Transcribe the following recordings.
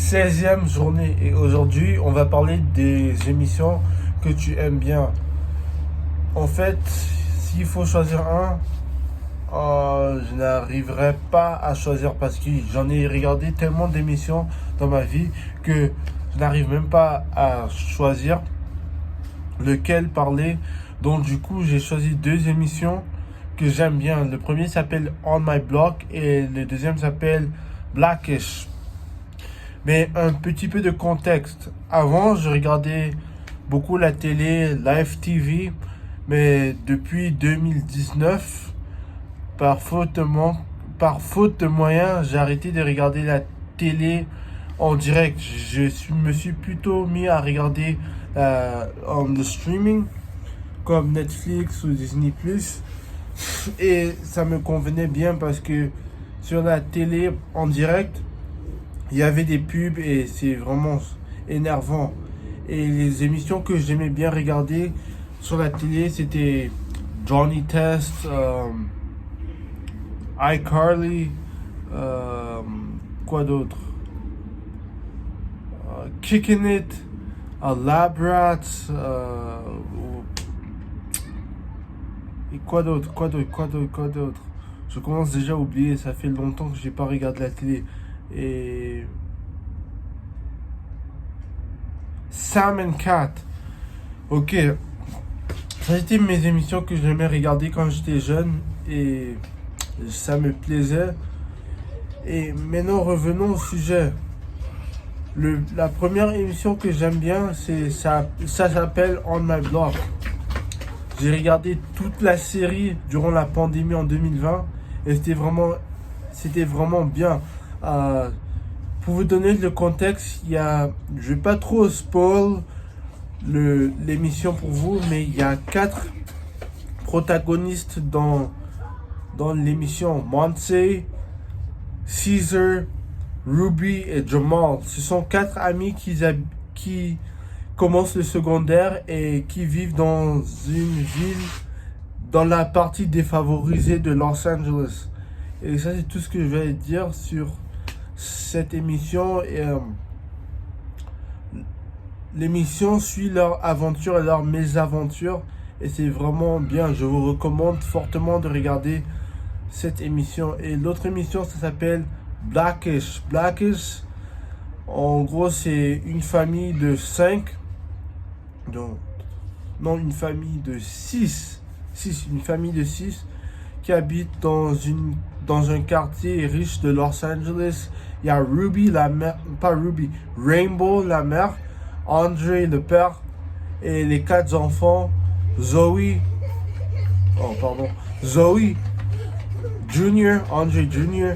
16e journée et aujourd'hui on va parler des émissions que tu aimes bien. En fait, s'il faut choisir un, je n'arriverai pas à choisir parce que j'en ai regardé tellement d'émissions dans ma vie que je n'arrive même pas à choisir lequel parler. Donc du coup j'ai choisi deux émissions que j'aime bien. Le premier s'appelle On My Block et le deuxième s'appelle Blackish. Mais un petit peu de contexte. Avant, je regardais beaucoup la télé, Live TV, mais depuis 2019, par faute de moyens, j'ai arrêté de regarder la télé en direct. Me suis plutôt mis à regarder le streaming, comme Netflix ou Disney+. Et ça me convenait bien parce que sur la télé en direct, il y avait des pubs et c'est vraiment énervant. Et les émissions que j'aimais bien regarder sur la télé, c'était Johnny Test, iCarly, quoi d'autre, Kicking It, Lab Rats, et quoi d'autre. Je commence déjà à oublier, ça fait longtemps que j'ai pas regardé la télé. Et Sam and Cat. Ok, ça c'était mes émissions que j'aimais regarder quand j'étais jeune et ça me plaisait. Et maintenant revenons au sujet. La première émission que j'aime bien, ça s'appelle On My Block. J'ai regardé toute la série durant la pandémie en 2020 et c'était vraiment bien. Pour vous donner le contexte, je vais pas trop spoil l'émission pour vous, mais il y a 4 protagonistes dans l'émission. Monse, Caesar, Ruby et Jamal. Ce sont 4 amis qui commencent le secondaire et qui vivent dans une ville dans la partie défavorisée de Los Angeles. Et ça, c'est tout ce que je vais dire sur cette émission. Et l'émission suit leur aventure et leur mésaventure et c'est vraiment bien. Je vous recommande fortement de regarder cette émission. Et l'autre émission, ça s'appelle Blackish. Blackish, en gros, c'est une famille de 5, non, une famille de 6, une famille de 6 qui habite dans un quartier riche de Los Angeles. Il y a Ruby, la mère, pas Ruby, Rainbow, la mère, Andre, le père, et les 4 enfants, Zoe, Junior, Andre Junior,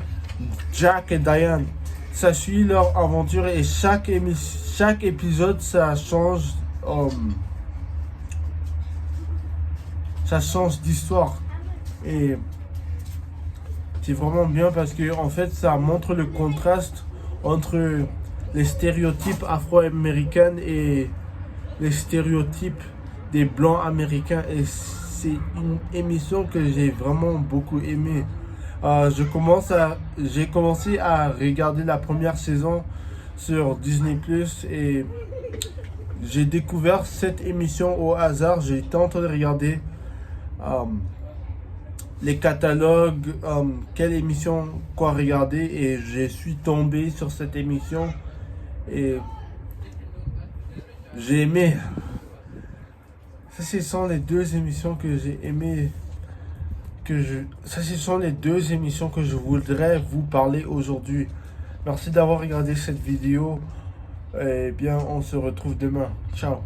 Jack et Diane. Ça suit leur aventure et chaque épisode, ça change d'histoire. Et c'est vraiment bien parce que en fait ça montre le contraste entre les stéréotypes afro-américains et les stéréotypes des blancs américains. Et c'est une émission que j'ai vraiment beaucoup aimé. J'ai commencé à regarder la première saison sur Disney+ et j'ai découvert cette émission au hasard. J'ai été en train de regarder les catalogues, quelle émission quoi regarder, et je suis tombé sur cette émission et j'ai aimé. Ça, ce sont les deux émissions que j'ai aimé, ce sont les deux émissions que je voudrais vous parler aujourd'hui. Merci d'avoir regardé cette vidéo et bien on se retrouve demain. Ciao.